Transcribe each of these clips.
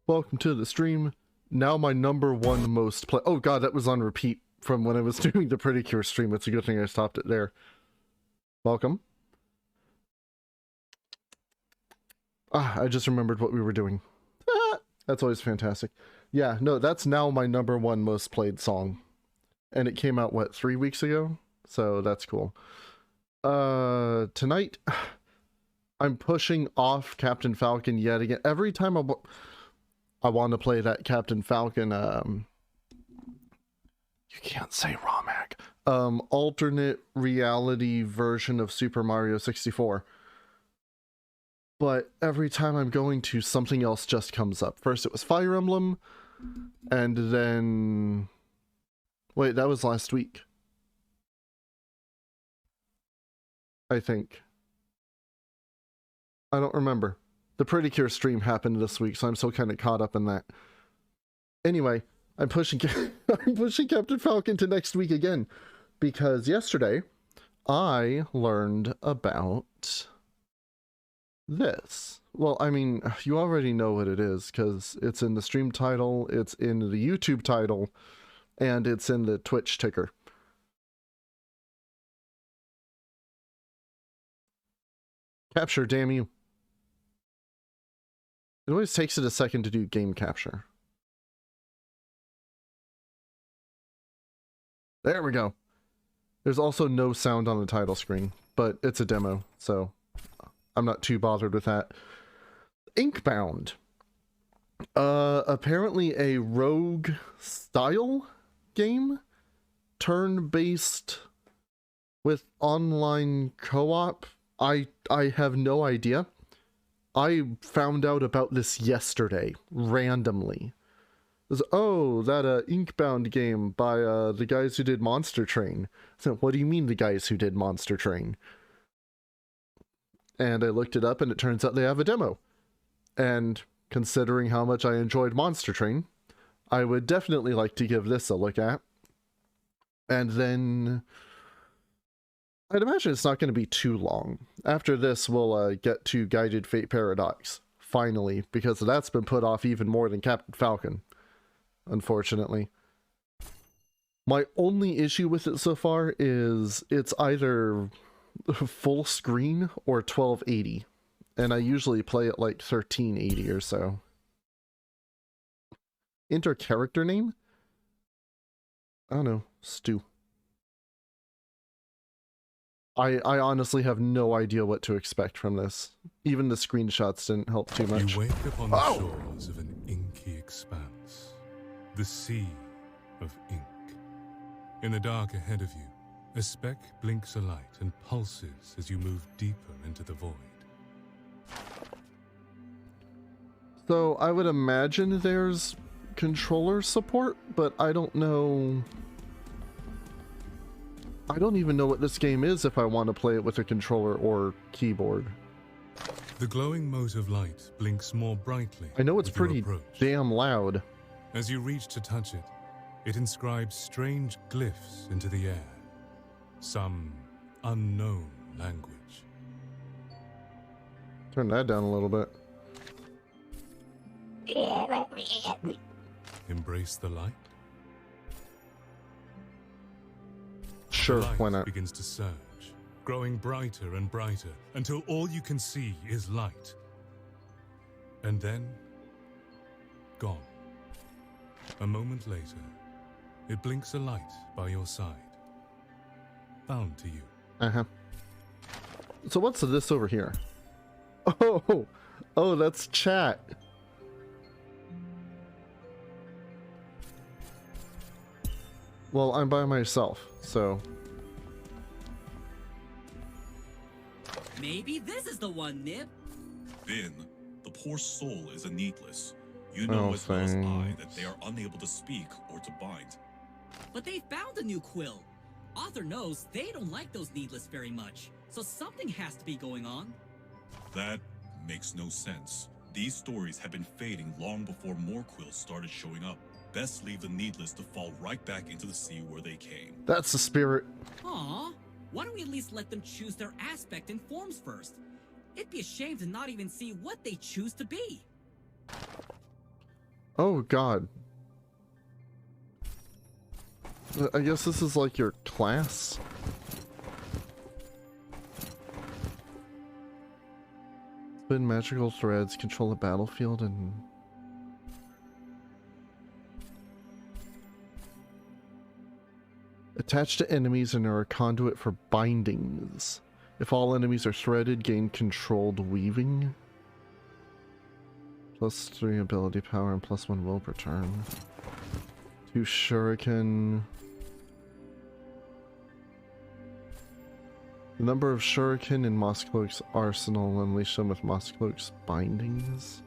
Welcome to the stream. Now my #1 most play. Oh god, that was on repeat from when I was doing the Pretty Cure stream. It's a good thing I stopped it there. Welcome. I just remembered what we were doing. That's always fantastic. Yeah, no, that's now my #1 most played song. And it came out, what, 3 weeks ago? So that's cool. Tonight, I'm pushing off Captain Falcon yet again. Every time I want to play that Captain Falcon, you can't say ROMAG, alternate reality version of Super Mario 64. But every time I'm going to, something else just comes up. First it was Fire Emblem, and then... Wait, that was last week. I think. I don't remember. The Pretty Cure stream happened this week, so I'm still kind of caught up in that. Anyway, I'm pushing Captain Falcon to next week again, because yesterday I learned about this. Well, I mean, you already know what it is, because it's in the stream title, it's in the YouTube title, and it's in the Twitch ticker. Capture, damn you. It always takes it a second to do game capture. There we go. There's also no sound on the title screen, but it's a demo, so I'm not too bothered with that. Inkbound. Apparently a rogue style game, turn-based with online co-op. I have no idea. I found out about this yesterday, randomly. It was, oh, that Inkbound game by the guys who did Monster Train. So, what do you mean the guys who did Monster Train? And I looked it up, and it turns out they have a demo. And considering how much I enjoyed Monster Train, I would definitely like to give this a look at. And then I'd imagine it's not going to be too long. After this, we'll get to Guided Fate Paradox, finally, because that's been put off even more than Captain Falcon, unfortunately. My only issue with it so far is it's either full screen or 1280, and I usually play it like 1380 or so. Enter character name? I don't know, Stu. I honestly have no idea what to expect from this. Even the screenshots didn't help too much. You wake upon the shores of an inky expanse, the sea of ink. In the dark ahead of you, a speck blinks a light and pulses as you move deeper into the void. So I would imagine there's controller support, but I don't know. I don't even know what this game is if I want to play it with a controller or keyboard. The glowing mote of light blinks more brightly. I know it's pretty damn loud. As you reach to touch it, it inscribes strange glyphs into the air. Some unknown language. Turn that down a little bit. Embrace the light? Sure, the light why not? begins to surge, growing brighter and brighter, until all you can see is light. And then, gone. A moment later, it blinks a light by your side, bound to you. Uh-huh. So what's this over here? Oh, that's chat. Well, I'm by myself, so... Maybe this is the one, Nip. Finn, the poor soul is a needless. You know as well as I that they are unable to speak or to bind. But they found a new quill. Author knows they don't like those needless very much, so something has to be going on. That makes no sense. These stories have been fading long before more quills started showing up. Best leave the needless to fall right back into the sea where they came. That's the spirit. Aw, why don't we at least let them choose their aspect and forms first? It'd be a shame to not even see what they choose to be. Oh god. I guess this is like your class? Spin magical threads, control the battlefield, and... Attach to enemies and are a conduit for bindings. If all enemies are threaded, gain controlled weaving. +3 ability power and +1 will per turn. 2 shuriken. The number of shuriken in Moskloak's arsenal, unleash them with Moskloak's bindings.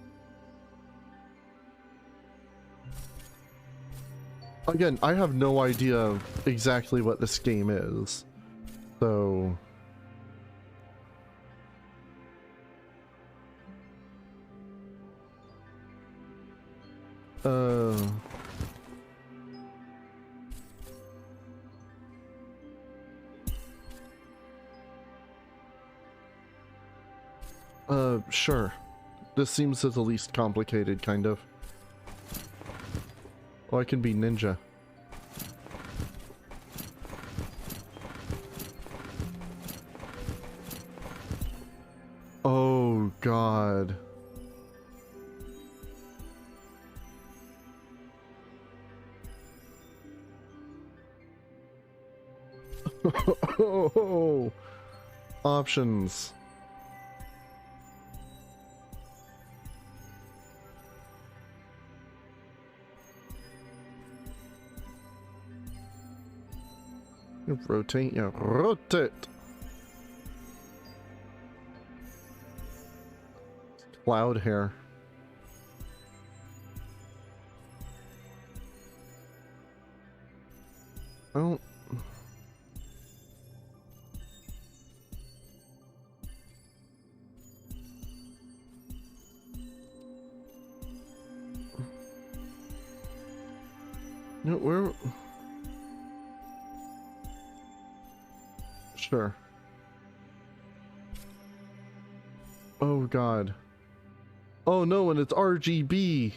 Again, I have no idea exactly what this game is, so... Sure. This seems the least complicated, kind of. Oh, I can be ninja. Oh, God. Oh, options. You rotate, you rotate. Cloud hair. I don't... No, where... Sure. Oh god. Oh no, and it's RGB.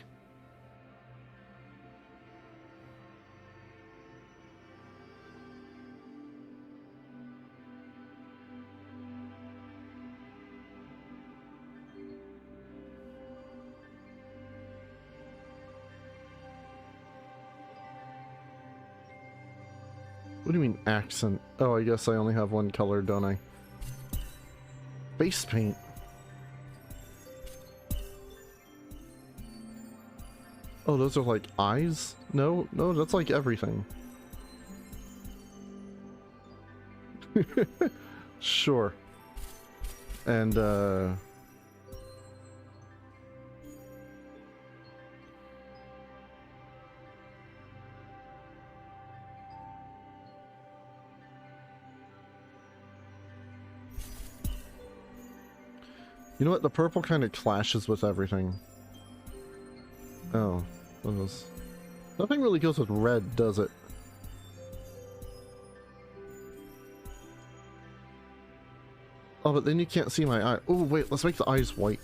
What do you mean accent? Oh, I guess I only have one color, don't I? Face paint. Oh, those are like eyes? No, no, that's like everything. Sure. And, you know what? The purple kind of clashes with everything. Oh, what was... Nothing really goes with red, does it? Oh, but then you can't see my eye. Oh, wait, let's make the eyes white.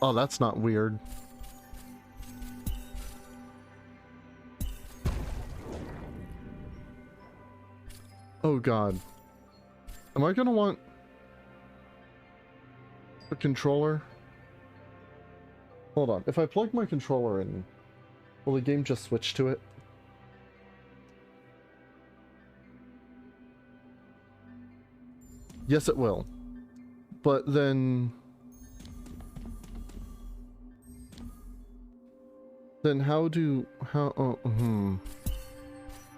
Oh, that's not weird. Oh god. Am I gonna want a controller? Hold on. If I plug my controller in, will the game just switch to it? Yes, it will. But then... Then how do... How... Oh,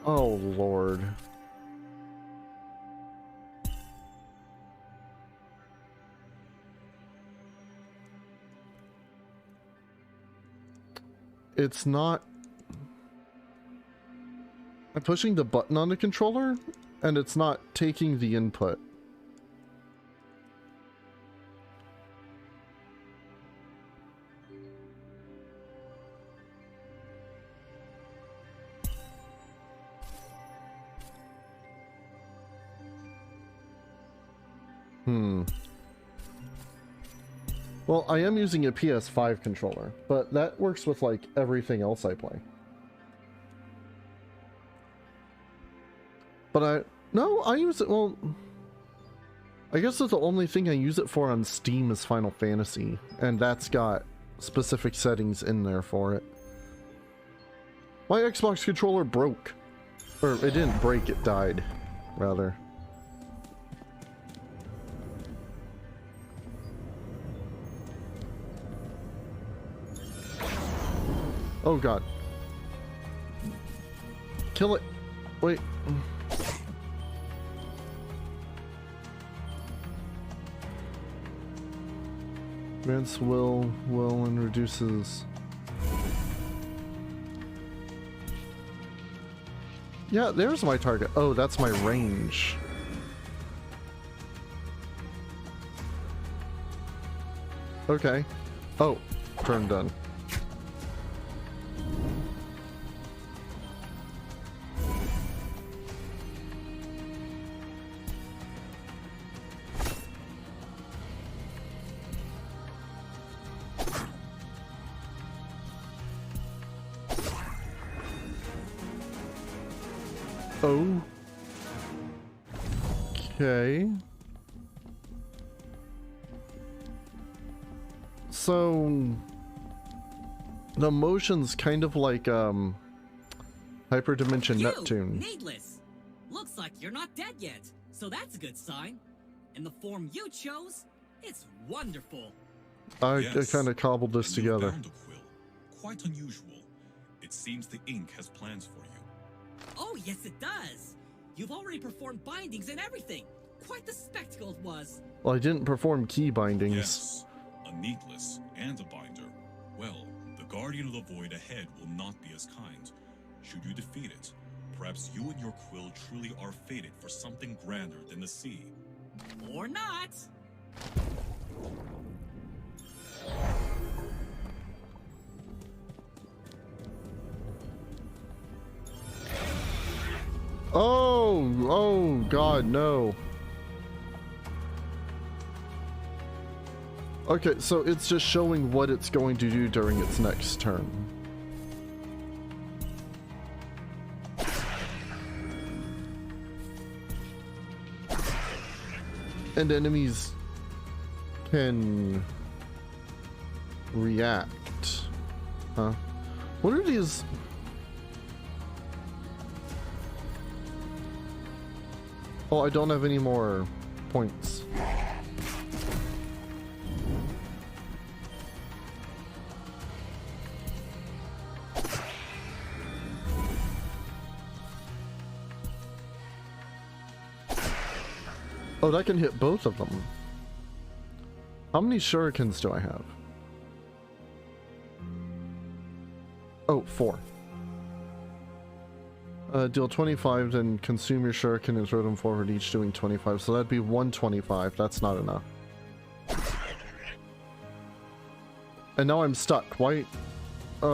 Oh, Lord. It's not... I'm pushing the button on the controller, and it's not taking the input. Well, I am using a PS5 controller, but that works with like everything else I play. But I use it, well, I guess that's the only thing I use it for on Steam is Final Fantasy, and that's got specific settings in there for it. My Xbox controller broke. Or it didn't break, it died, rather. Oh god. Kill it. Wait. Grants will and reduces. Yeah, there's my target. Oh, that's my range. Okay. Oh, turn done. Oh. Okay. So the motion's kind of like Hyperdimension Neptune. Needless. Looks like you're not dead yet, so that's a good sign. And the form you chose, it's wonderful. I Yes, kind of cobbled this and you've together. found a quill. Quite unusual. It seems the ink has plans for you. Oh, yes it does. You've already performed bindings and everything. Quite the spectacle it was. Well, I didn't perform key bindings. Yes, a needless and a binder. Well, the Guardian of the Void ahead will not be as kind. Should you defeat it, perhaps you and your quill truly are fated for something grander than the sea. Or not. Oh god, no. Okay, so it's just showing what it's going to do during its next turn. And enemies can react. Huh? What are these? Oh, I don't have any more points. Oh, that can hit both of them. How many shurikens do I have? Oh, 4. Deal 25, then consume your shuriken and throw them forward, each doing 25. So that'd be 125. That's not enough. And now I'm stuck. Why? I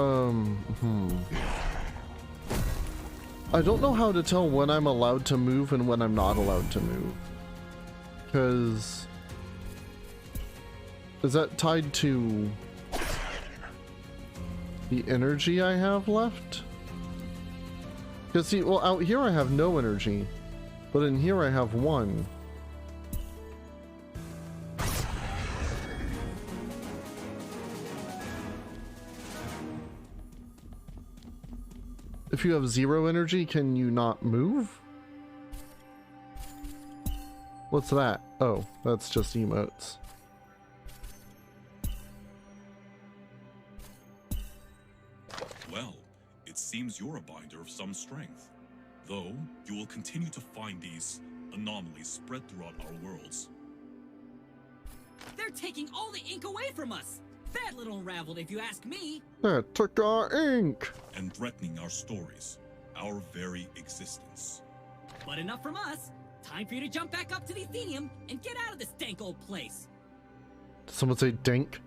don't know how to tell when I'm allowed to move and when I'm not allowed to move. Because... is that tied to the energy I have left? Because see, well, out here I have no energy, but in here I have 1. If you have 0 energy, can you not move? What's that? Oh, that's just emotes. Well, it seems you're a binder of some strength. Though, you will continue to find these anomalies spread throughout our worlds. They're taking all the ink away from us. Bad little unraveled, if you ask me. That took our ink! And threatening our stories, our very existence. But enough from us. Time for you to jump back up to the Athenium and get out of this dank old place. Did someone say dink?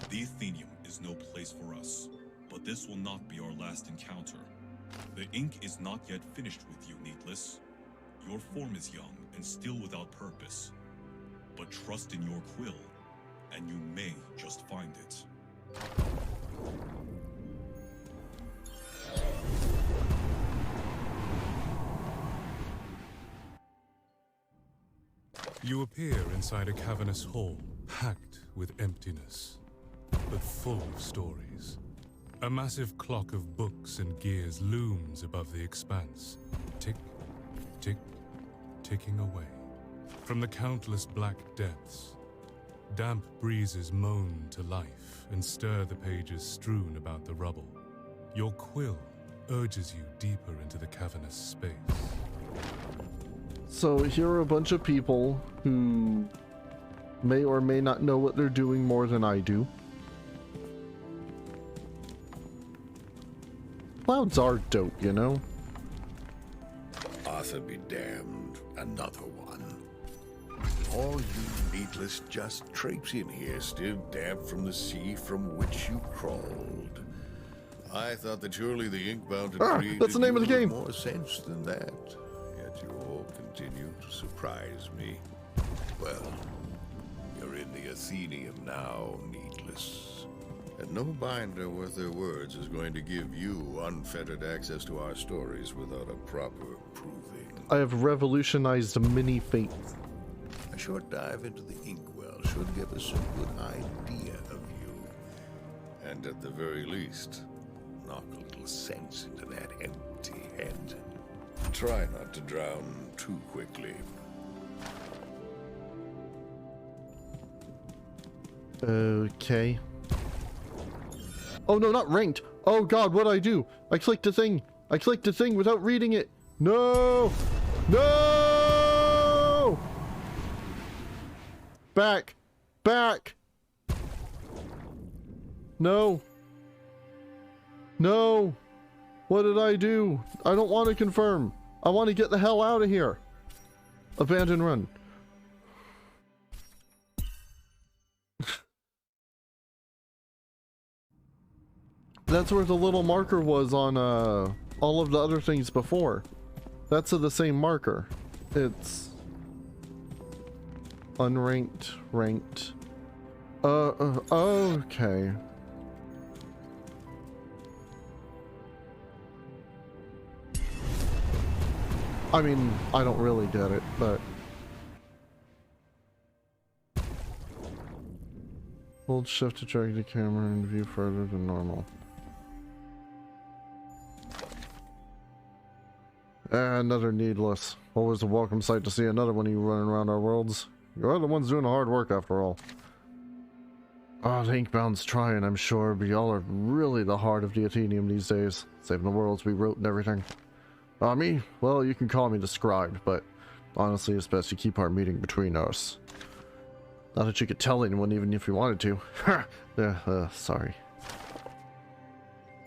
The Athenium is no place for us, but this will not be our last encounter. The ink is not yet finished with you, Needless. Your form is young and still without purpose. But trust in your quill. and you may just find it. You appear inside a cavernous hall, packed with emptiness, but full of stories. A massive clock of books and gears looms above the expanse, tick, tick, ticking away. From the countless black depths, damp breezes moan to life and stir the pages strewn about the rubble. Your quill urges you deeper into the cavernous space. So here are a bunch of people who may or may not know what they're doing more than I do. Clouds are dope, you know? Arthur be damned, another one. All you needless just traipsing here, still damp from the sea from which you crawled. I thought that surely the Inkbound had created that's the name of the you with game. more sense than that. Yet you all continue to surprise me. Well, you're in the Athenium now, needless. And no binder worth their words is going to give you unfettered access to our stories without a proper proving. I have revolutionized many fates. A short dive into the inkwell should give us a good idea of you. And at the very least, knock a little sense into that empty head. Try not to drown too quickly. Okay. Oh no, not ranked. Oh god, what'd I do? I clicked a thing. I clicked a thing without reading it. No! No! Back! Back! No! No! What did I do? I don't want to confirm. I want to get the hell out of here. Abandon run. That's where the little marker was on all of the other things before. That's the same marker. It's unranked, ranked. Okay. I mean, I don't really get it, but hold shift to drag the camera and view further than normal. Another needless. Always a welcome sight to see another one of you running around our worlds. You're the ones doing the hard work after all. Ah, the Inkbound's trying, I'm sure, but y'all are really the heart of the Athenium these days. Saving the worlds we wrote and everything. Me? Well, you can call me the scribe, but honestly, it's best you keep our meeting between us. Not that you could tell anyone even if you wanted to. Sorry.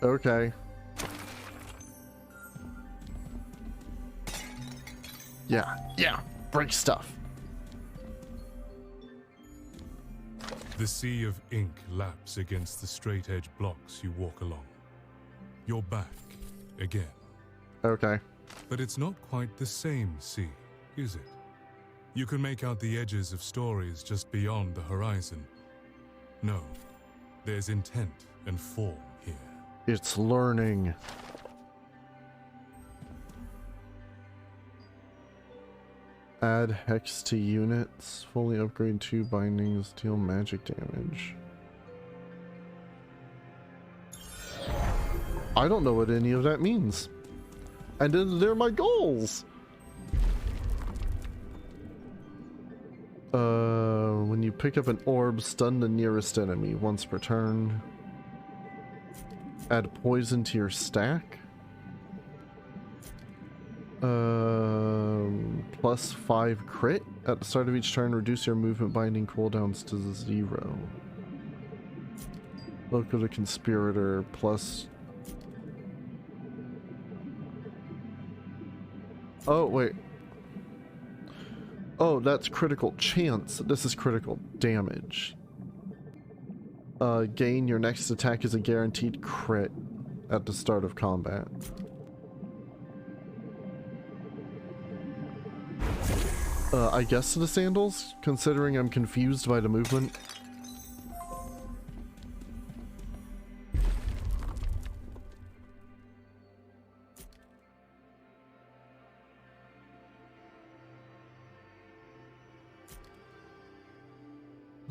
Okay. Yeah, break stuff. The sea of ink laps against the straight-edge blocks you walk along. You're back again. Okay. But it's not quite the same sea, is it? You can make out the edges of stories just beyond the horizon. No, there's intent and form here. It's learning. Add hex to units. Fully upgrade 2 bindings. Deal magic damage. I don't know what any of that means. And then they're my goals! When you pick up an orb, stun the nearest enemy once per turn. Add poison to your stack. Plus 5 crit. At the start of each turn, reduce your movement binding cooldowns to 0. Look of the Conspirator, plus... Oh, wait. Oh, that's critical chance. This is critical damage. Gain your next attack is a guaranteed crit at the start of combat. I guess the sandals, considering I'm confused by the movement.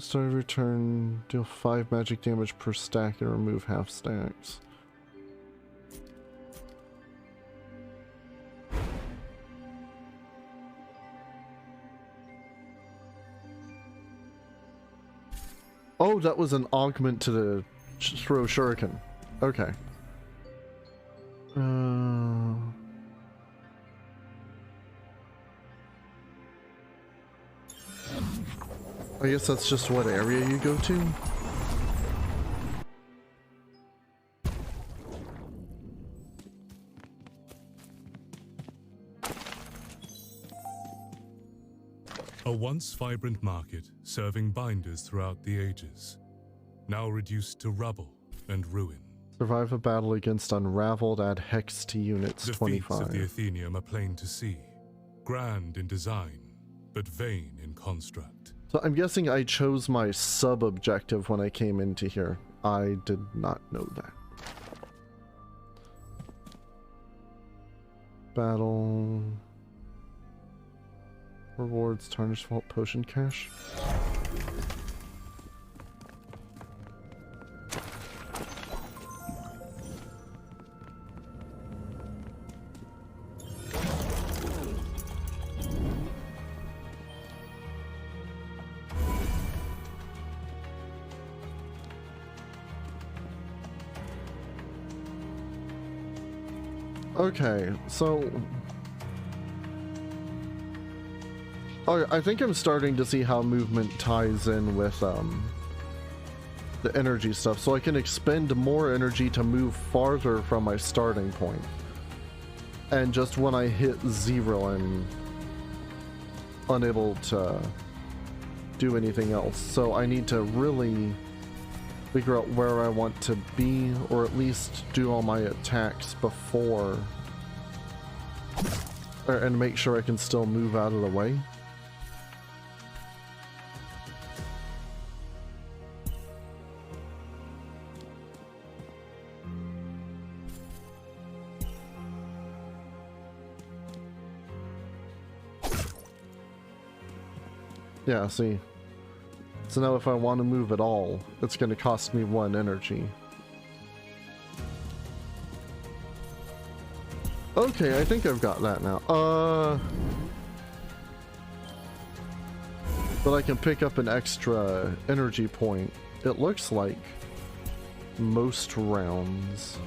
Start of your turn, deal 5 magic damage per stack and remove half stacks. Oh, that was an augment to the throw shuriken. Okay. I guess that's just what area you go to. A once vibrant market serving binders throughout the ages, now reduced to rubble and ruin. Survive a battle against Unraveled, add hex to units, The 25. feats of the Athenium are plain to see, grand in design, but vain in construct. So I'm guessing I chose my sub-objective when I came into here. I did not know that. Battle... Rewards, Tarnished Vault, Potion Cache. Okay, so... Oh, I think I'm starting to see how movement ties in with the energy stuff, so I can expend more energy to move farther from my starting point. And just when I hit 0, I'm unable to do anything else. So I need to really figure out where I want to be, or at least do all my attacks before, and make sure I can still move out of the way. Yeah, see. So now if I want to move at all, it's going to cost me 1 energy. Okay, I think I've got that now. But I can pick up an extra energy point. It looks like most rounds.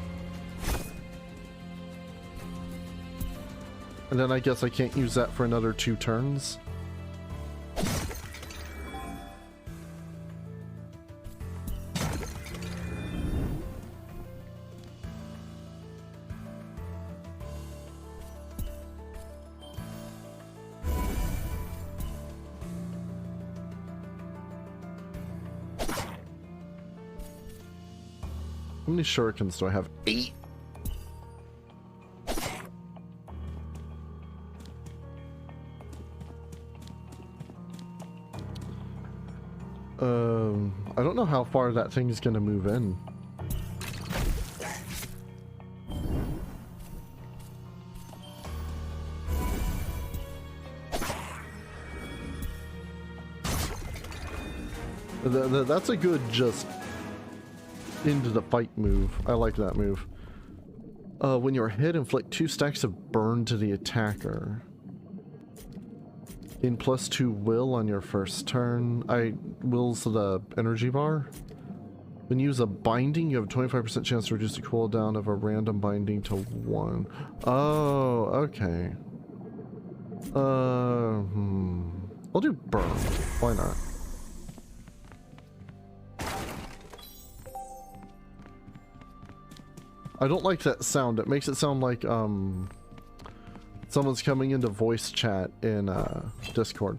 And then I guess I can't use that for another 2 turns. How many shurikens do I have? 8? I don't know how far that thing is gonna move in. That's a good just into the fight move. I like that move. When you're hit, inflict 2 stacks of burn to the attacker. Gain +2 will on your first turn. Will's the energy bar. When you use a binding, you have a 25% chance to reduce the cooldown of a random binding to 1. Oh, okay. I'll do burn. Why not? I don't like that sound. It makes it sound like someone's coming into voice chat in Discord.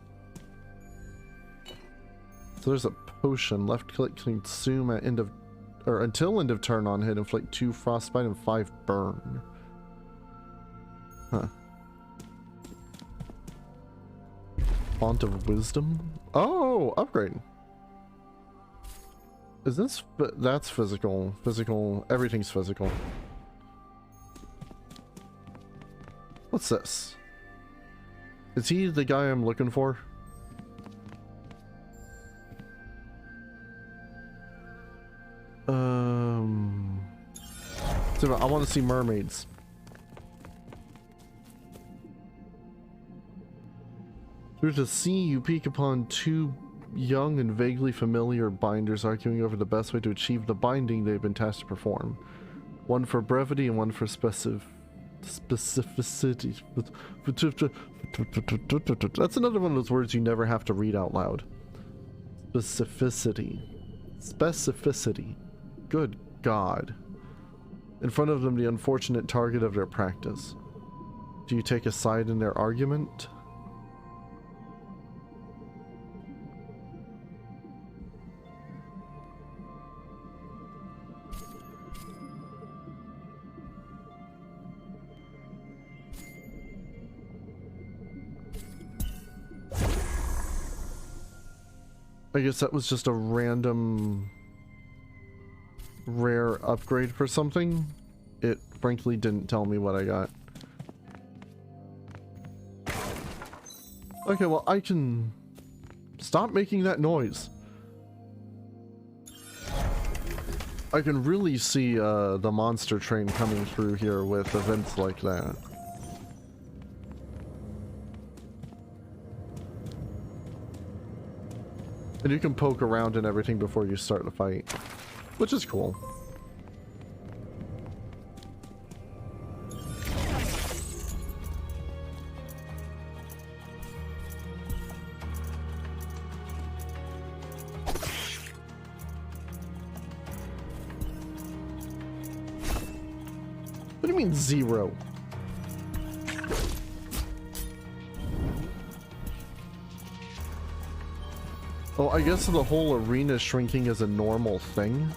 So there's a potion. Left click consume at end of, or until end of turn on hit, inflict 2 frostbite and 5 burn. Huh. Font of Wisdom. Oh, upgrade. Is this? That's physical. Physical. Everything's physical. What's this? Is he the guy I'm looking for? want to see mermaids. Through the sea, you peek upon two young and vaguely familiar binders arguing over the best way to achieve the binding they've been tasked to perform. One for brevity and one for specificity. That's another one of those words you never have to read out loud. Specificity. Specificity. Good God. In front of them, the unfortunate target of their practice. Do you take a side in their argument? I guess that was just a random rare upgrade for something. It frankly didn't tell me what I got. Okay, well, I can stop making that noise. I can really see the monster train coming through here with events like that. And you can poke around and everything before you start the fight, which is cool. What do you mean 0? Oh, I guess the whole arena shrinking is a normal thing.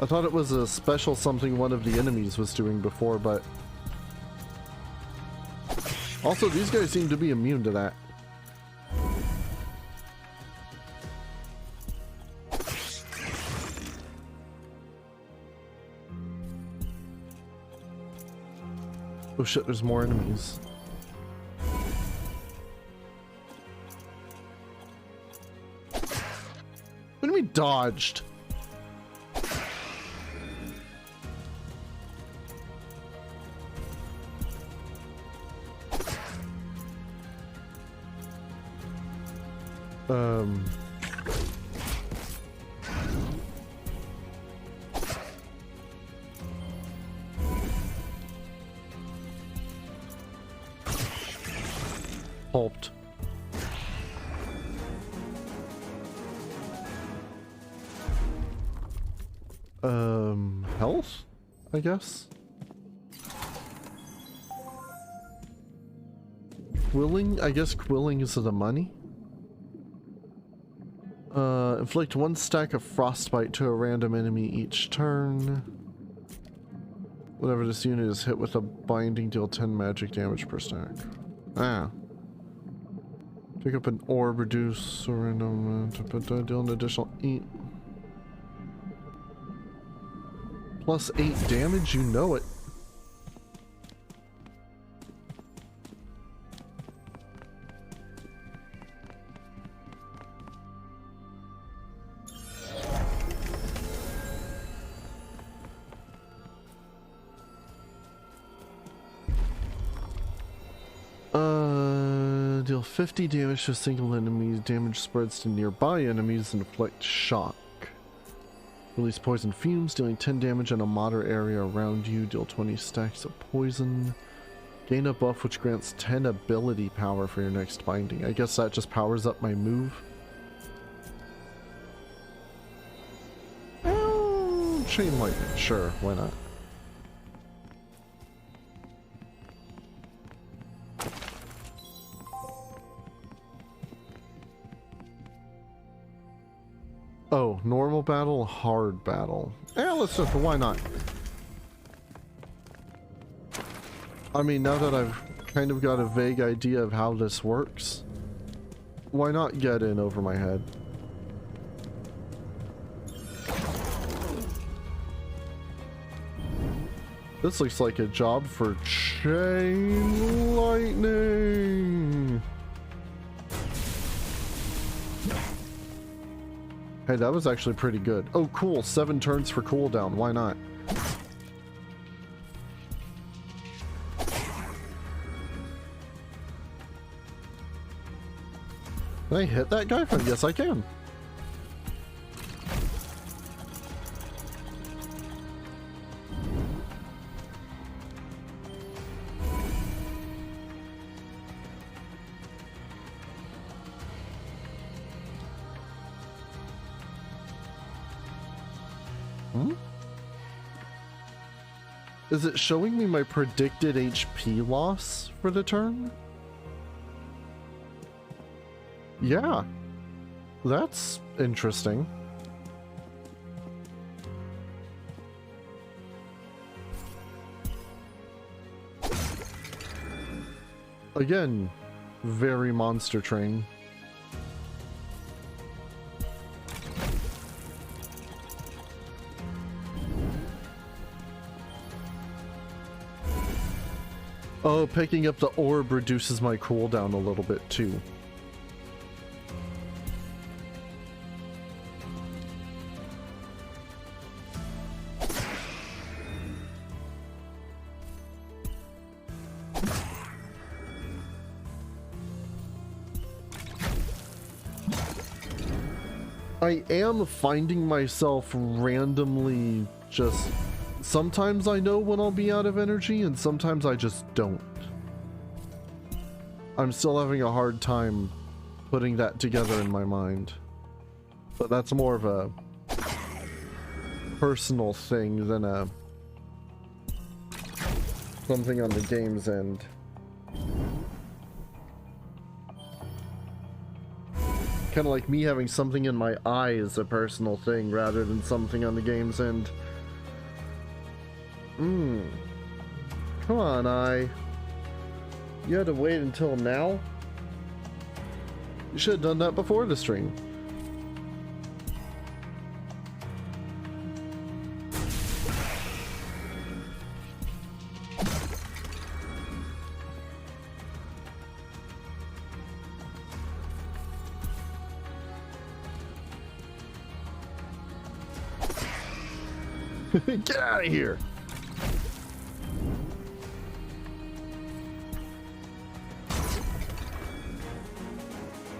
I thought it was a special something one of the enemies was doing before, but also these guys seem to be immune to that. Oh shit, there's more enemies. What do you mean dodged? Pulped. Health? I guess? Quilling? I guess quilling is the money? Inflict 1 stack of frostbite to a random enemy each turn. Whenever this unit is hit with a binding, deal 10 magic damage per stack. Ah. Pick up an orb, reduce a random deal an additional 8. Plus 8 damage, you know it. Deal 50 damage to a single enemy. Damage spreads to nearby enemies and inflict shock. Release poison fumes, dealing 10 damage in a moderate area around you. Deal 20 stacks of poison. Gain a buff which grants 10 ability power for your next binding. I guess that just powers up my move. Chain lightning, sure, why not? Oh, normal battle, hard battle. Yeah, let's just, why not? I mean, now that I've kind of got a vague idea of how this works, why not get in over my head? This looks like a job for chain lightning. Hey, that was actually pretty good. Oh, cool. 7 turns for cooldown. Why not? Can I hit that guy? Yes, I can. Is it showing me my predicted HP loss for the turn? Yeah. That's interesting. Again, very Monster Train. Oh, picking up the orb reduces my cooldown a little bit too. I am finding myself randomly just... Sometimes I know when I'll be out of energy, and sometimes I just don't. I'm still having a hard time putting that together in my mind. But that's more of a personal thing than a something on the game's end. Kind of like me having something in my eye is a personal thing rather than something on the game's end. Come on, eye. You had to wait until now? You should have done that before the stream. Get out of here!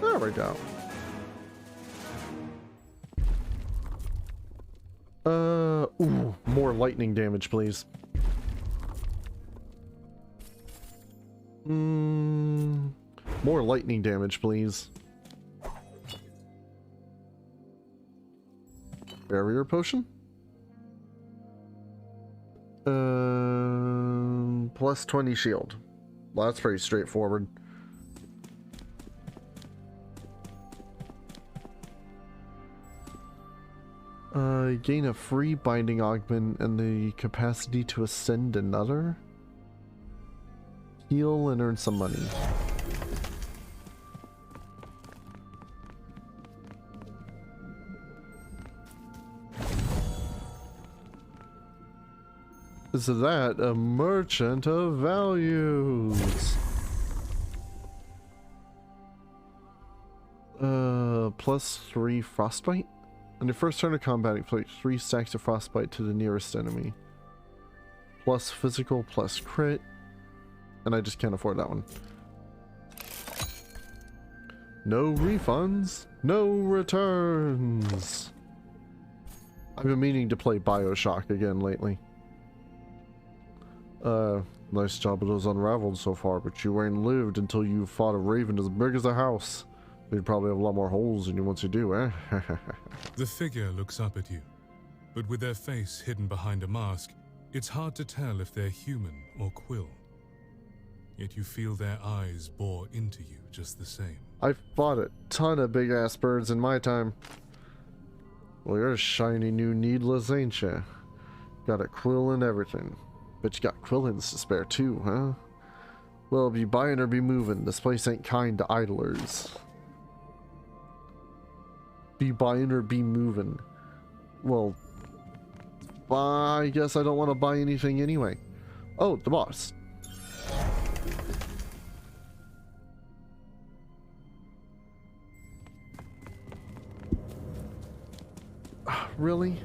There we go. Ooh, more lightning damage, please. More lightning damage, please. Barrier potion? Plus 20 shield. Well, that's pretty straightforward. Gain a free binding augment and the capacity to ascend another. Heal and earn some money. Is that a merchant of values? Plus 3 frostbite? On your first turn of combat, inflict 3 stacks of frostbite to the nearest enemy. Plus physical, plus crit. And I just can't afford that one. No refunds, no returns. I've been meaning to play BioShock again lately. Nice job of those unraveled so far, but you ain't lived until you fought a raven as big as a house. You'd probably have a lot more holes than you once you do, eh? The figure looks up at you, but with their face hidden behind a mask, it's hard to tell if they're human or Quill. Yet you feel their eyes bore into you just the same. I fought a ton of big-ass birds in my time. Well, you're a shiny new needless, ain't ya? Got a quill and everything. But you got quillins to spare too, huh? Well, be buying or be moving. This place ain't kind to idlers. Be buying or be moving. Well, I guess I don't want to buy anything anyway. Oh, the boss. Really?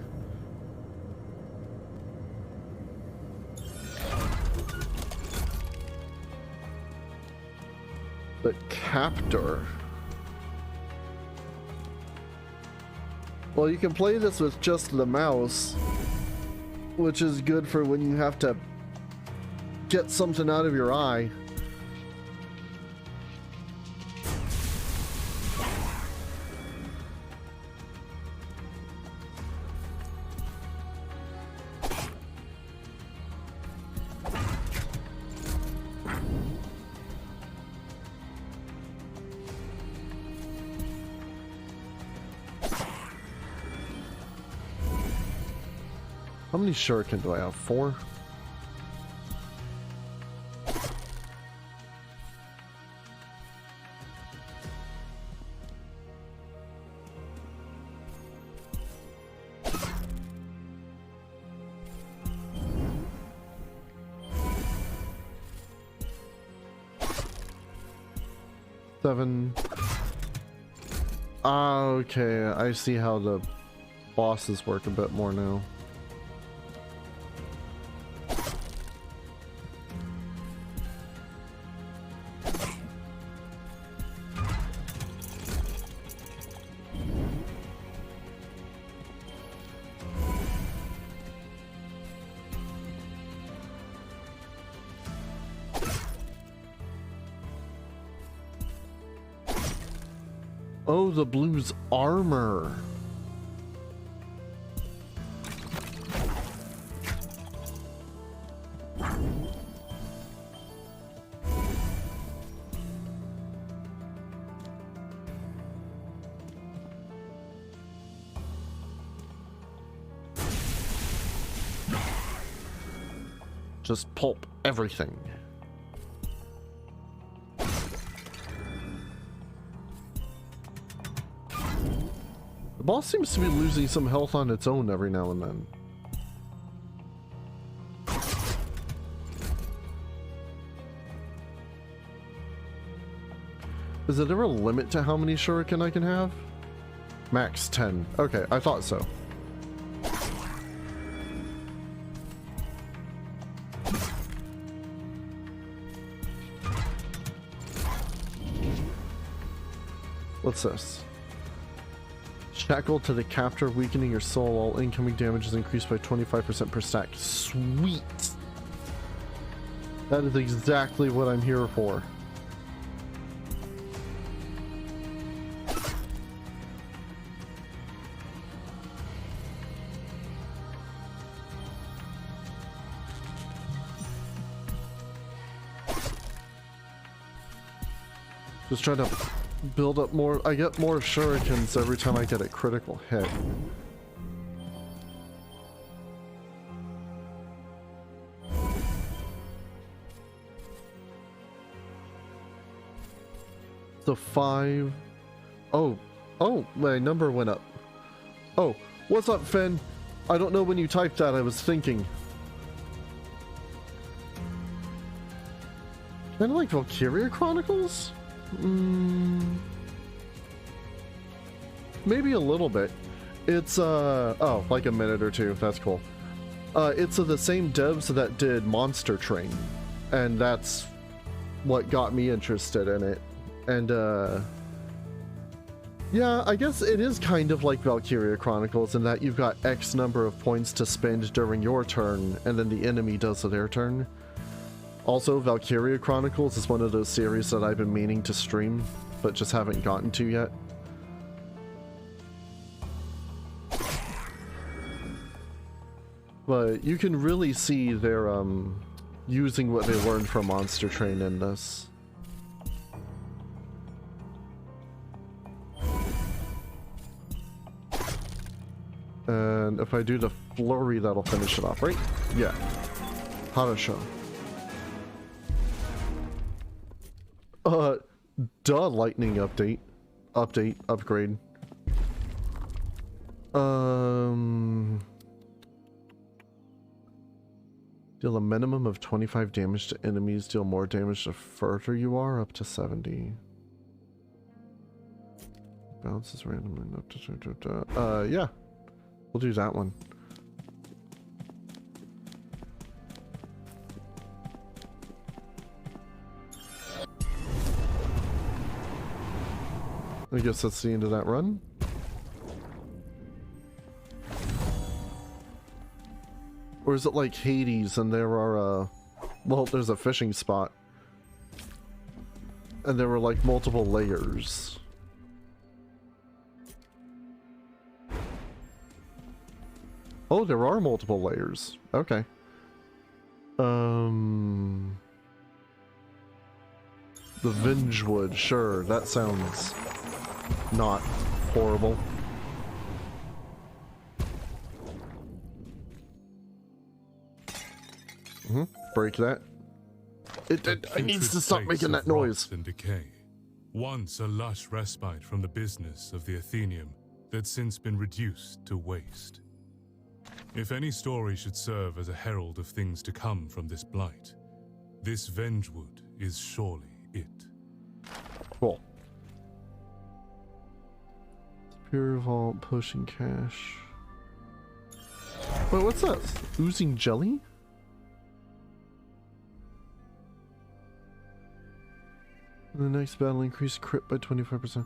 The captor. Well, you can play this with just the mouse, which is good for when you have to get something out of your eye. How many shuriken do I have? 4? Seven. Ah, okay. I see how the bosses work a bit more now. Oh, the blue's armor. Just pulp everything. The boss seems to be losing some health on its own every now and then. Is there a limit to how many shuriken I can have? Max 10. Okay, I thought so. What's this? Shackled to the captor, weakening your soul. All incoming damage is increased by 25% per stack. Sweet! That is exactly what I'm here for. Just trying to build up more. I get more shurikens every time I get a critical hit. So 5. Oh, my number went up. Oh, what's up, Finn? I don't know when you typed that. I was thinking. Kind of like Valkyria Chronicles? Maybe a little bit. It's oh, like a minute or two. That's cool. It's the same devs that did Monster Train, and that's what got me interested in it. And yeah, I guess it is kind of like Valkyria Chronicles in that you've got X number of points to spend during your turn, and then the enemy does their turn. Also, Valkyria Chronicles is one of those series that I've been meaning to stream, but just haven't gotten to yet. But you can really see they're using what they learned from Monster Train in this. And if I do the flurry, that'll finish it off, right? Yeah. Harasho. Duh, lightning upgrade. Deal a minimum of 25 damage to enemies. Deal more damage the further you are, up to 70. Bounces randomly up to... yeah. We'll do that one. I guess that's the end of that run. Or is it like Hades and there are, well, there's a fishing spot. And there were like multiple layers. Oh, there are multiple layers. Okay. The Vengewood, sure, that sounds not horrible. Break that. It needs to stop making that noise. And decay. Once a lush respite from the business of the Athenium that's since been reduced to waste. If any story should serve as a herald of things to come from this blight, this Vengewood is surely it. Cool. Pure Vault, pushing cash. Wait, what's that? Oozing jelly? The next battle increased crit by 25%.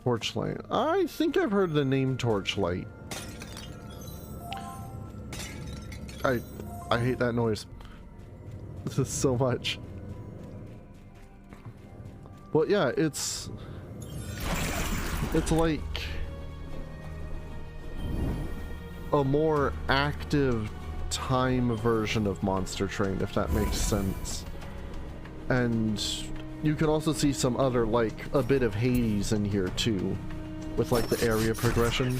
Torchlight. I think I've heard the name Torchlight. I hate that noise. This is so much. But yeah, it's like a more active time version of Monster Train, if that makes sense. And you can also see some other, like, a bit of Hades in here too, with like the area progression.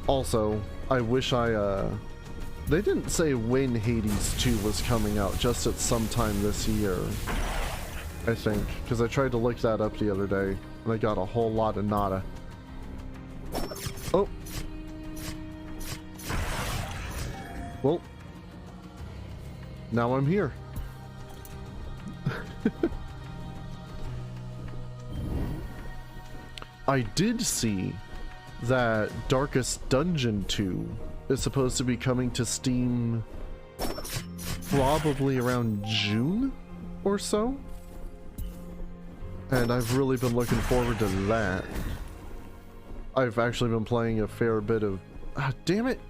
Also, I wish they didn't say when Hades 2 was coming out, just at some time this year, I think, because I tried to look that up the other day, and I got a whole lot of nada. Oh! Well, now I'm here. I did see that Darkest Dungeon 2 is supposed to be coming to Steam probably around June or so. And I've really been looking forward to that. I've actually been playing a fair bit of... Ah, damn it!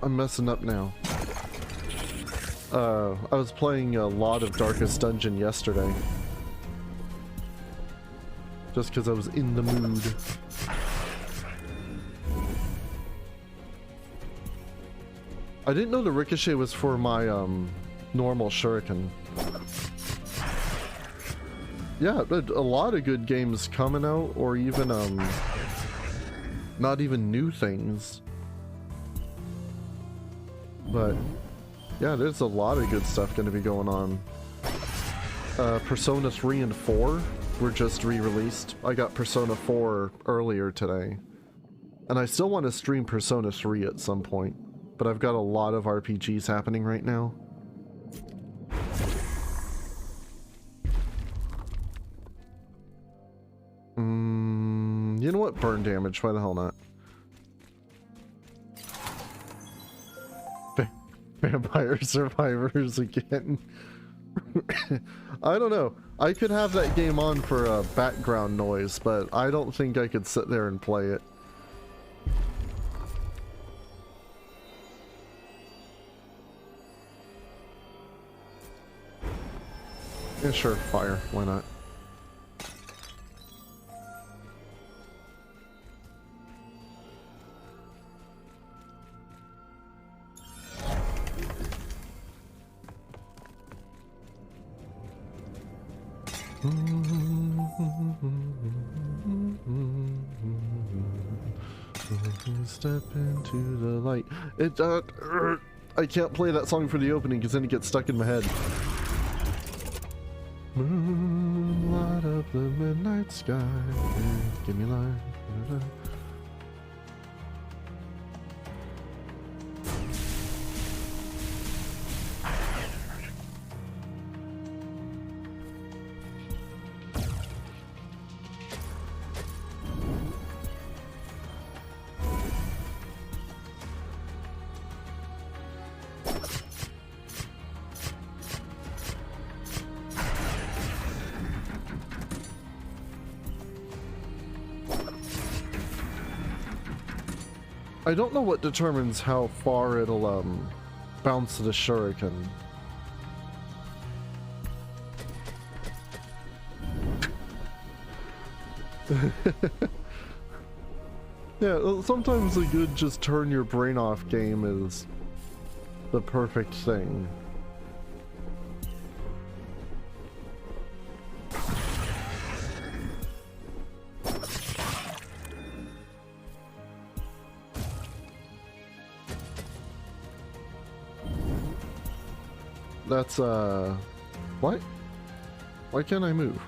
I'm messing up now. I was playing a lot of Darkest Dungeon yesterday. Just because I was in the mood. I didn't know the ricochet was for my normal shuriken. Yeah, a lot of good games coming out, or even not even new things. But yeah, there's a lot of good stuff going to be going on. Persona 3 and 4 were just re-released. I got Persona 4 earlier today. And I still want to stream Persona 3 at some point. But I've got a lot of RPGs happening right now. You know what? Burn damage. Why the hell not? Vampire Survivors again. I don't know. I could have that game on for a background noise, but I don't think I could sit there and play it. Yeah, sure, fire. Why not? Step into the light. It, I can't play that song for the opening because then it gets stuck in my head. Moon, light up the midnight sky, give me light. I don't know what determines how far it'll bounce the shuriken. Yeah, sometimes a good just turn your brain off game is the perfect thing. That's what? Why can't I move?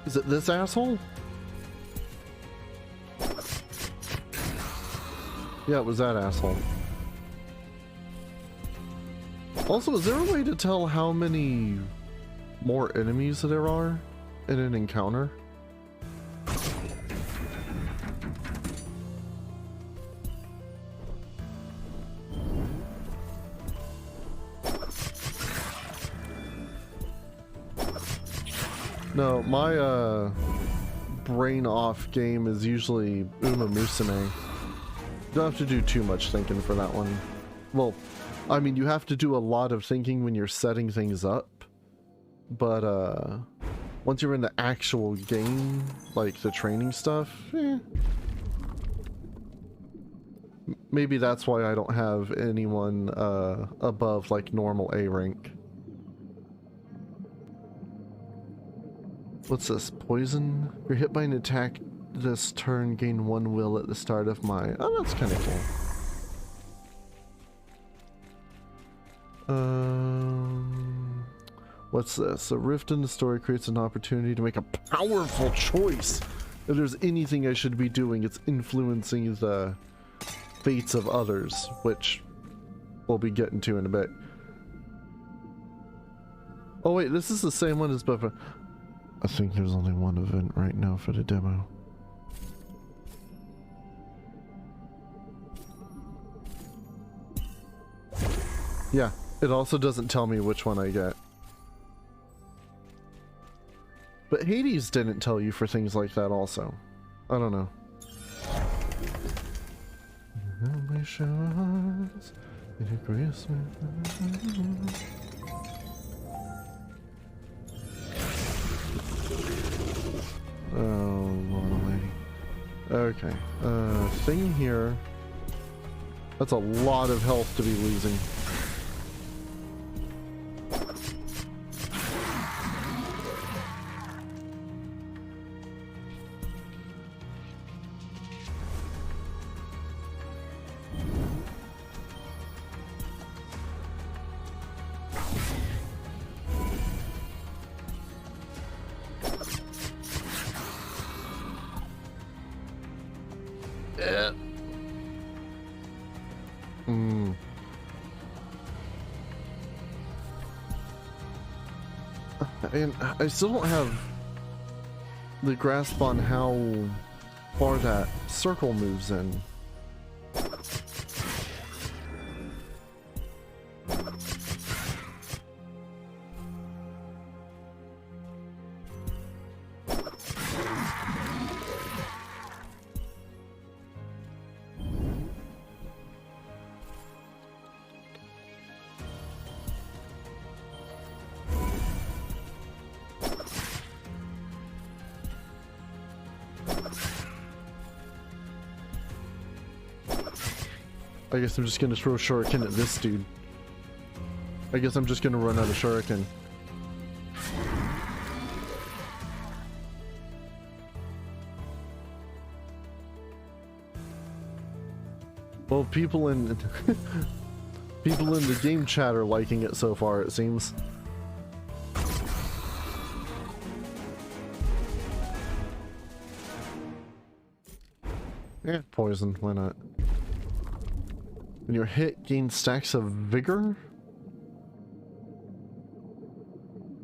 Is it this asshole? Yeah, it was that asshole. Also, is there a way to tell how many more enemies there are in an encounter? No, my brain off game is usually Uma Musume. You don't have to do too much thinking for that one. Well, I mean, you have to do a lot of thinking when you're setting things up, but once you're in the actual game, like the training stuff, maybe that's why I don't have anyone above like normal A rank. What's this? Poison? You're hit by an attack this turn, gain 1 will at the start of my... Oh, that's kind of cool. What's this? A rift in the story creates an opportunity to make a powerful choice. If there's anything I should be doing, it's influencing the fates of others, which we'll be getting to in a bit. Oh wait, this is the same one as before. I think there's only one event right now for the demo. Yeah, it also doesn't tell me which one I get. But Hades didn't tell you for things like that also. I don't know. Oh, Lord almighty. Okay. Thing here. That's a lot of health to be losing. And I still don't have the grasp on how far that circle moves in. I guess I'm just gonna throw shuriken at this dude. I guess I'm just gonna run out of shuriken. Well, people in people in the game chat are liking it so far, it seems. Yeah, poison, why not? When you're hit, gain stacks of vigor?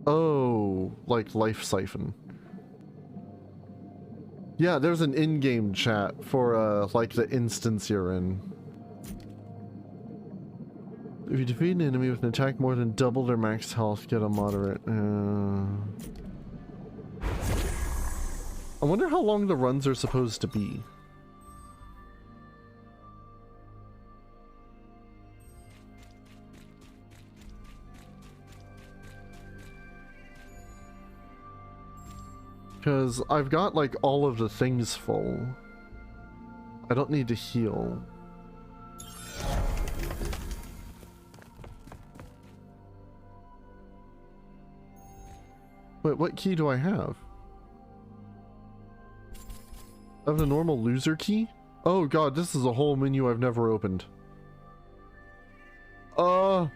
Oh, like life siphon. Yeah, there's an in-game chat for like the instance you're in. If you defeat an enemy with an attack more than double their max health, get a moderate. I wonder how long the runs are supposed to be. Because I've got like all of the things full. I don't need to heal. Wait, what key do I have? I have the normal loser key? Oh god, this is a whole menu I've never opened. Oh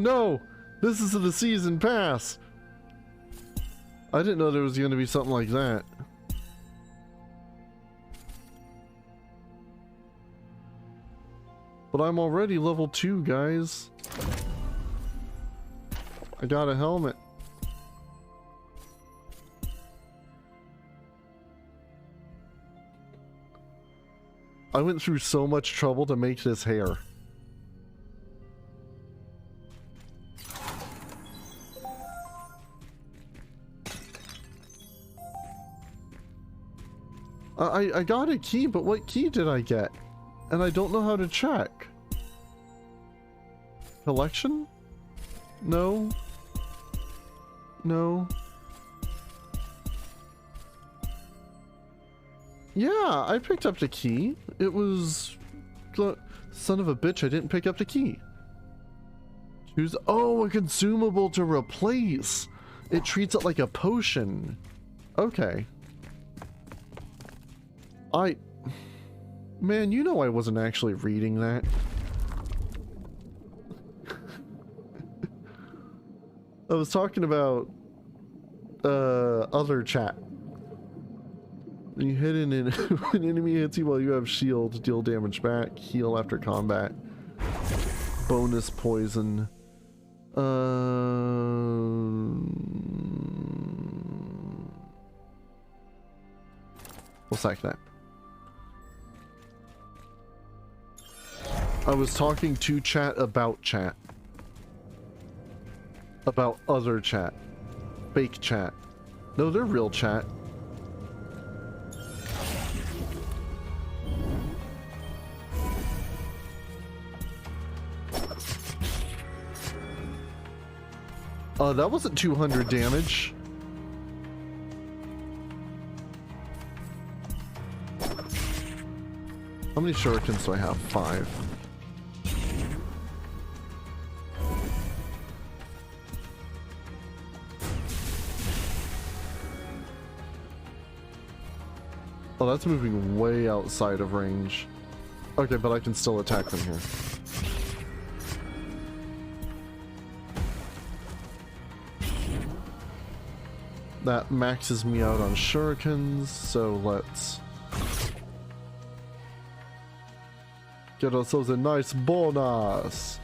no! This is the season pass! I didn't know there was going to be something like that. But I'm already level 2, guys. I got a helmet. I went through so much trouble to make this hair. I got a key, but what key did I get? And I don't know how to check. Collection? No. No. Yeah, I picked up the key. It was... Son of a bitch, I didn't pick up the key. Choose... Oh, a consumable to replace. It treats it like a potion. Okay. Man, you know I wasn't actually reading that. I was talking about other chat. When you hit an enemy hits you while you have shield, deal damage back, heal after combat. Bonus poison. We'll sack that. I was talking to chat about chat. About other chat. Fake chat. No, they're real chat. That wasn't 200 damage. How many shurikens do I have? 5. Oh, that's moving way outside of range. Okay, but I can still attack them here. That maxes me out on shurikens, so let's get ourselves a nice bonus.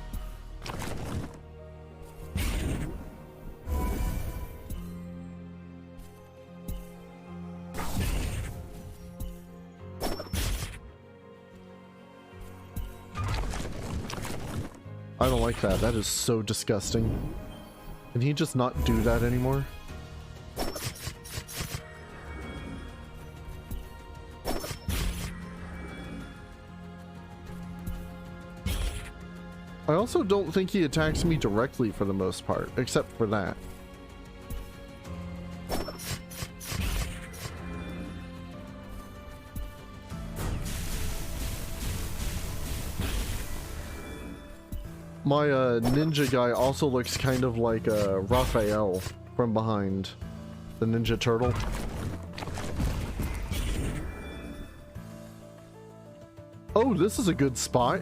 I don't like that. That is so disgusting. Can he just not do that anymore? I also don't think he attacks me directly for the most part, except for that. My ninja guy also looks kind of like Raphael from behind the Ninja Turtle. Oh, this is a good spot.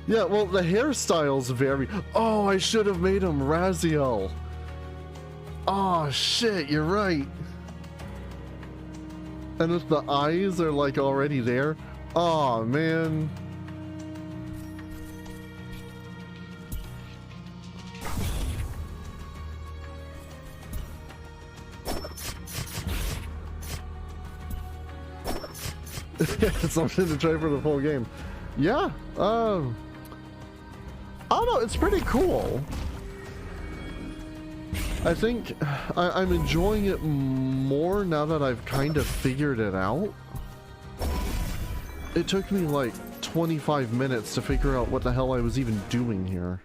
Yeah, well, the hairstyles vary. Oh, I should have made him Raziel. Oh, shit, you're right. And if the eyes are, like, already there. Oh, man. Something to try for the full game. Yeah, I don't know, it's pretty cool. I think I'm enjoying it more now that I've kind of figured it out. It took me like 25 minutes to figure out what the hell I was even doing here.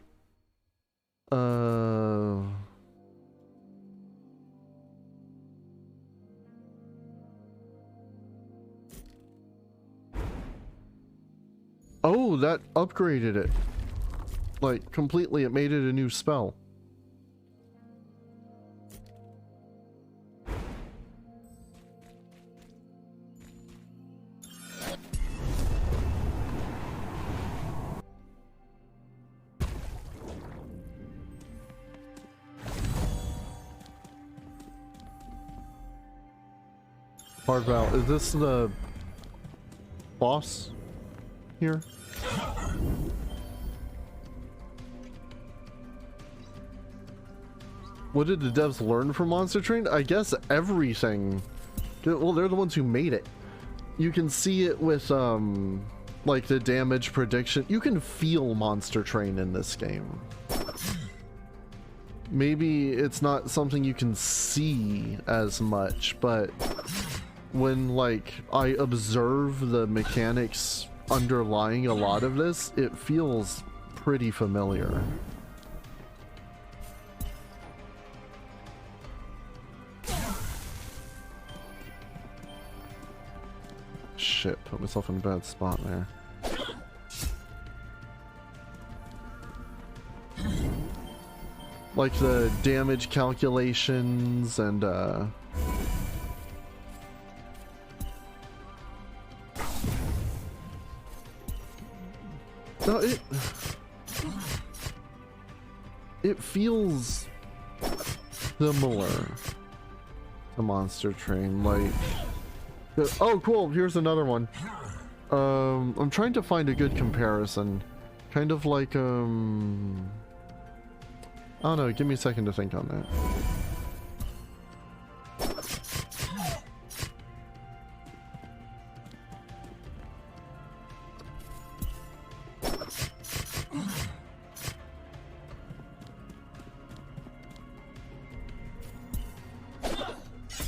Oh, that upgraded it. Like, completely, it made it a new spell. Hardval, is this the boss here? What did the devs learn from Monster Train? I guess everything. Well, they're the ones who made it. You can see it with, like the damage prediction. You can feel Monster Train in this game. Maybe it's not something you can see as much, but when, like, I observe the mechanics underlying a lot of this, it feels pretty familiar. Shit, put myself in a bad spot there. Like the damage calculations and no, it feels similar to Monster Train, like oh cool, here's another one. I'm trying to find a good comparison. Kind of like I don't know, give me a second to think on that.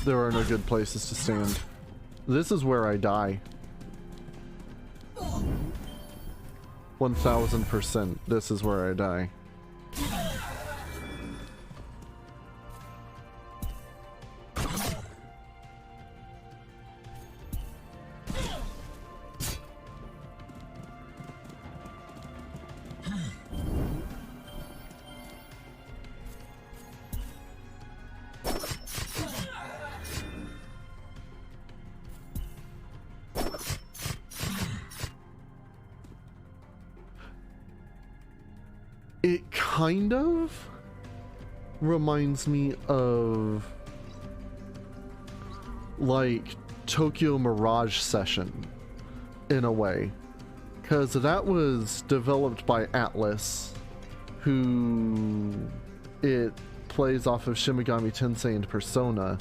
There are no good places to stand. This is where I die. 1000%. This is where I die. It kind of reminds me of like Tokyo Mirage Session in a way, because that was developed by Atlas, who it plays off of Shin Megami Tensei and Persona,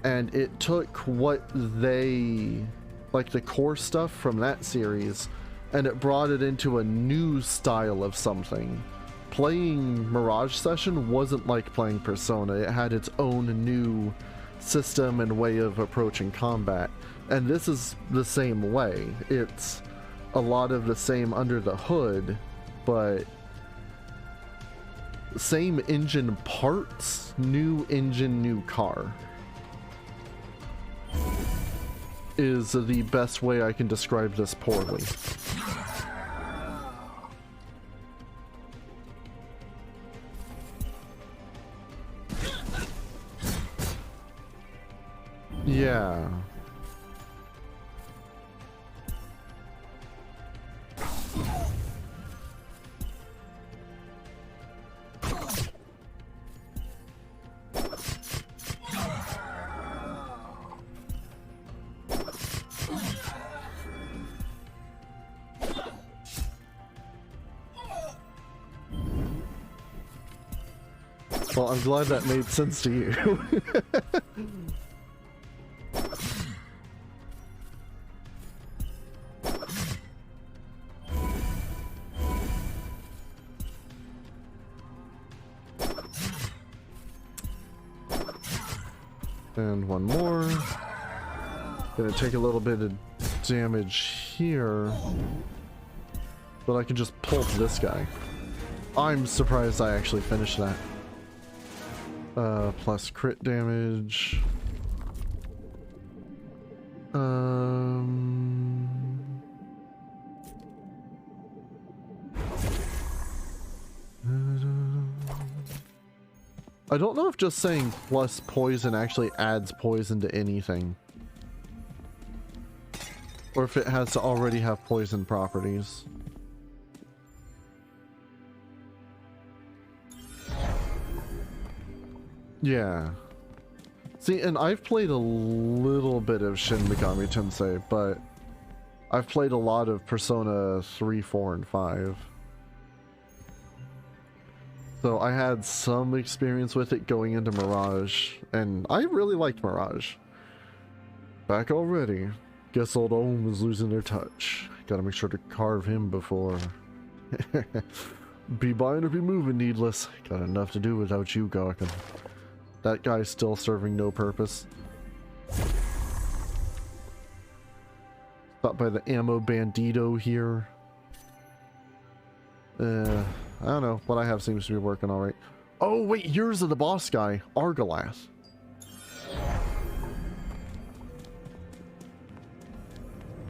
and it took what they like the core stuff from that series and it brought it into a new style of something. Playing Mirage Session wasn't like playing Persona. It had its own new system and way of approaching combat. And this is the same way. It's a lot of the same under the hood, but same engine parts, new engine, new car. Is the best way I can describe this poorly. Yeah. Well, I'm glad that made sense to you. And one more. Gonna take a little bit of damage here. But I can just pulp this guy. I'm surprised I actually finished that. Plus crit damage. I don't know if just saying plus poison actually adds poison to anything. Or if it has to already have poison properties. Yeah. See, and I've played a little bit of Shin Megami Tensei, but I've played a lot of Persona 3, 4, and 5. So I had some experience with it going into Mirage, and I really liked Mirage. Back already. Guess old Owen was losing their touch. Gotta make sure to carve him before. Be buying or be moving, Needless. Got enough to do without you, Gawkin. That guy's still serving no purpose. Stop by the ammo bandito here. I don't know. What I have seems to be working alright. Oh, wait, yours are the boss guy, Argalath.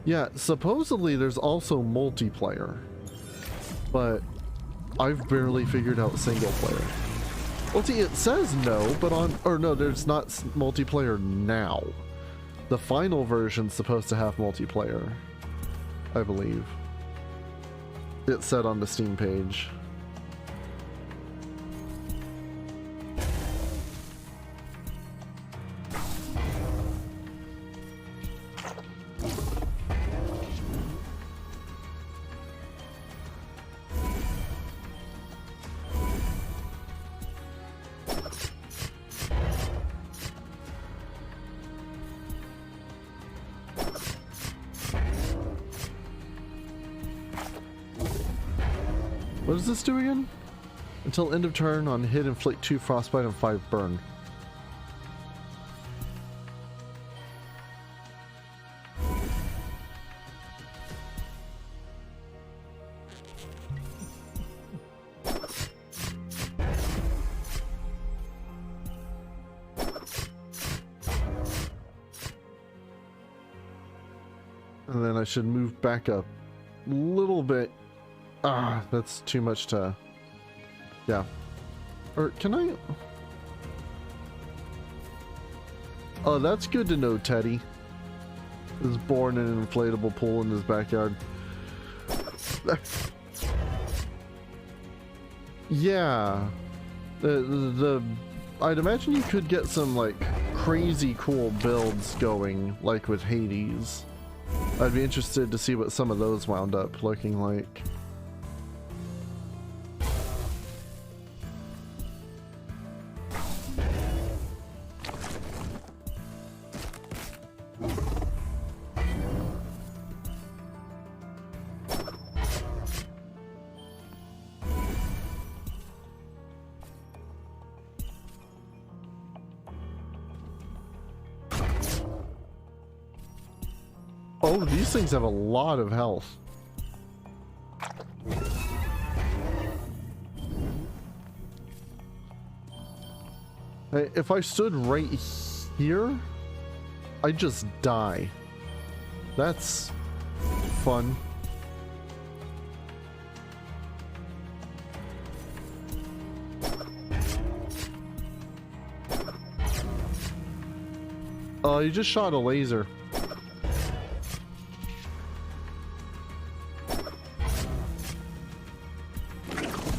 Yeah, supposedly there's also multiplayer. But I've barely figured out single player. Well, see, it says no, but no, there's not multiplayer now. The final version's supposed to have multiplayer, I believe. It said on the Steam page. What does this do again? Until end of turn, on hit, inflict 2 frostbite and 5 burn. And then I should move back a little bit. Ah, that's too much to... Yeah. Or can I... Oh, that's good to know, Teddy. Was born in an inflatable pool in his backyard. Yeah. I'd imagine you could get some, like, crazy cool builds going, like with Hades. I'd be interested to see what some of those wound up looking like. Oh, these things have a lot of health. Hey, if I stood right here, I'd just die. That's fun. Oh, you just shot a laser.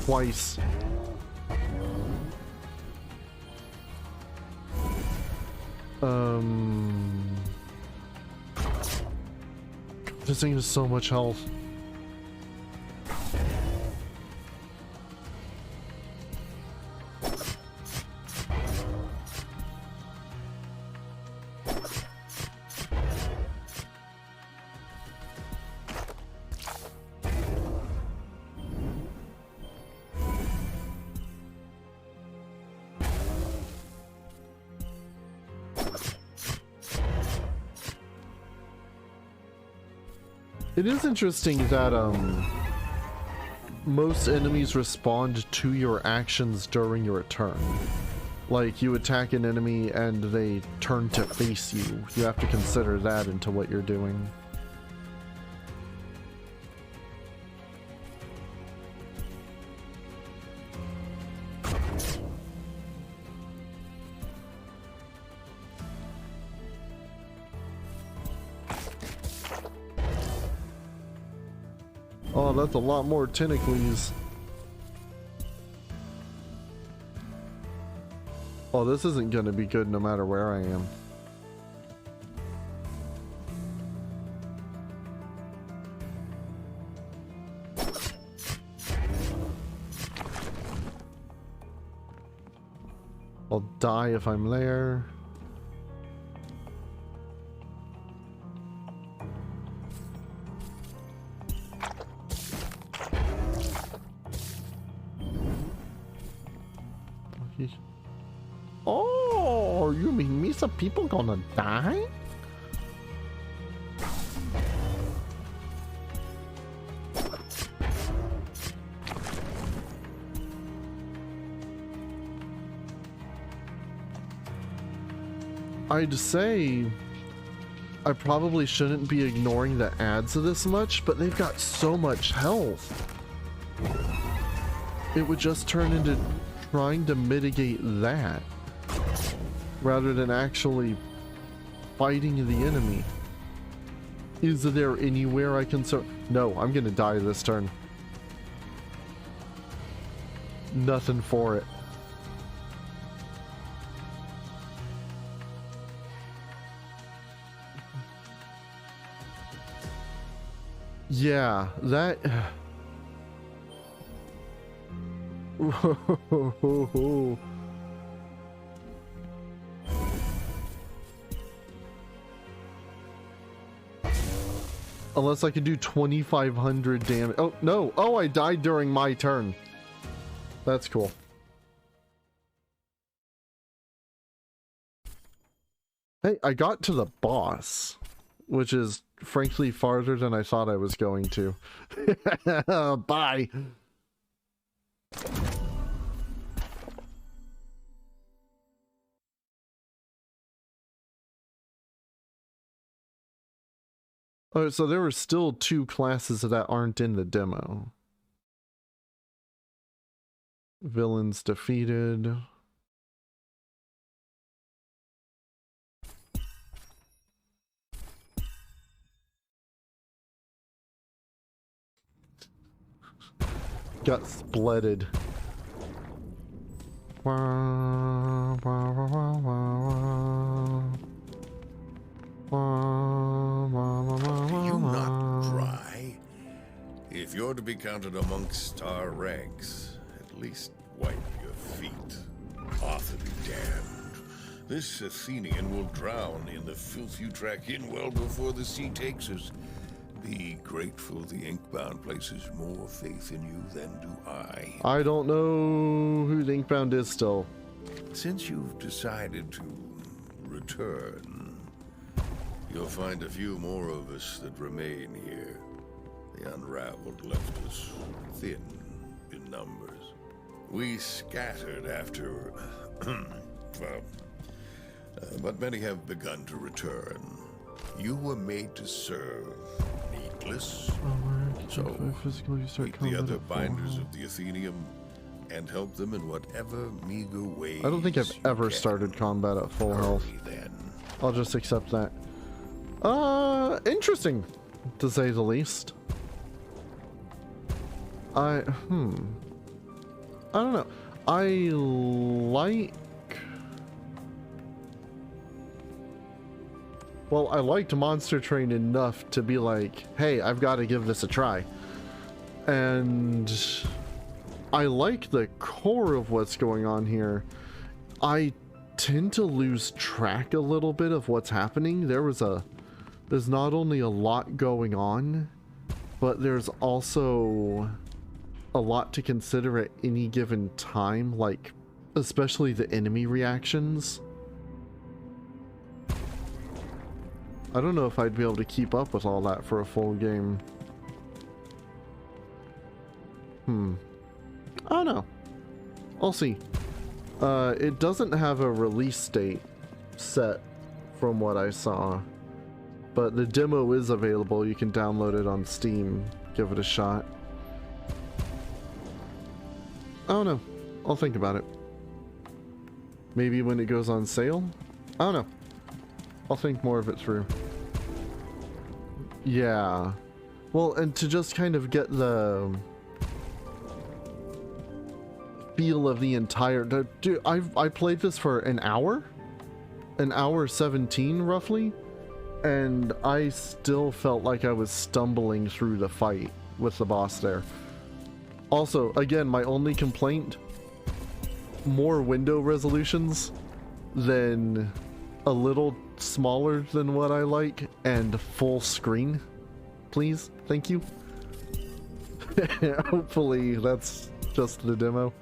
Twice. This thing has so much health. It is interesting that most enemies respond to your actions during your turn. Like, you attack an enemy and they turn to face you. You have to consider that into what you're doing. Oh, that's a lot more tentacles. Oh, this isn't gonna be good no matter where I am. I'll die if I'm there. Oh, you mean me some people gonna die? I'd say I probably shouldn't be ignoring the ads this much, but they've got so much health. It would just turn into trying to mitigate that rather than actually fighting the enemy. Is there anywhere I can No, I'm gonna die this turn. Nothing for it. Yeah, that... Unless I could do 2,500 damage. Oh, no. Oh, I died during my turn. That's cool. Hey, I got to the boss, which is frankly farther than I thought I was going to. Bye. Oh, so there were still 2 classes that aren't in the demo. Villains defeated. Got splatted. Wah, wah, wah, wah, wah, wah. Are you not dry? If you're to be counted amongst our ranks, at least wipe your feet. Author be damned. This Athenian will drown in the filth you track in well before the sea takes us. Be grateful the Inkbound places more faith in you than do I. I don't know who the Inkbound is still. Since you've decided to return, you'll find a few more of us that remain here. The unraveled left us thin in numbers. We scattered after... but many have begun to return. You were made to serve, needless. So, meet the other binders of the Athenium and help them in whatever meager ways. I don't think I've ever started combat at full health. Then. I'll just accept that. Interesting, to say the least. I don't know. I like... Well, I liked Monster Train enough to be like, hey, I've got to give this a try. And I like the core of what's going on here. I tend to lose track a little bit of what's happening. There's not only a lot going on, but there's also a lot to consider at any given time, like especially the enemy reactions. I don't know if I'd be able to keep up with all that for a full game. I don't know. I'll see. It doesn't have a release date set from what I saw, but the demo is available. You can download it on Steam, give it a shot. I don't know. I'll think about it. Maybe when it goes on sale? I don't know. I'll think more of it through. Yeah. Well, and to just kind of get the feel of the entire... Dude, I played this for an hour? An hour 17, roughly? And I still felt like I was stumbling through the fight with the boss there. Also, again, my only complaint... more window resolutions than a little smaller than what I like, and full screen, please. Thank you. Hopefully that's just the demo.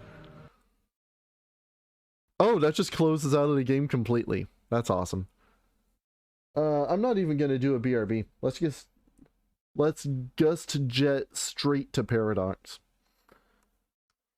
Oh, that just closes out of the game completely. That's awesome. I'm not even gonna do a BRB. Let's just jet straight to Paradox.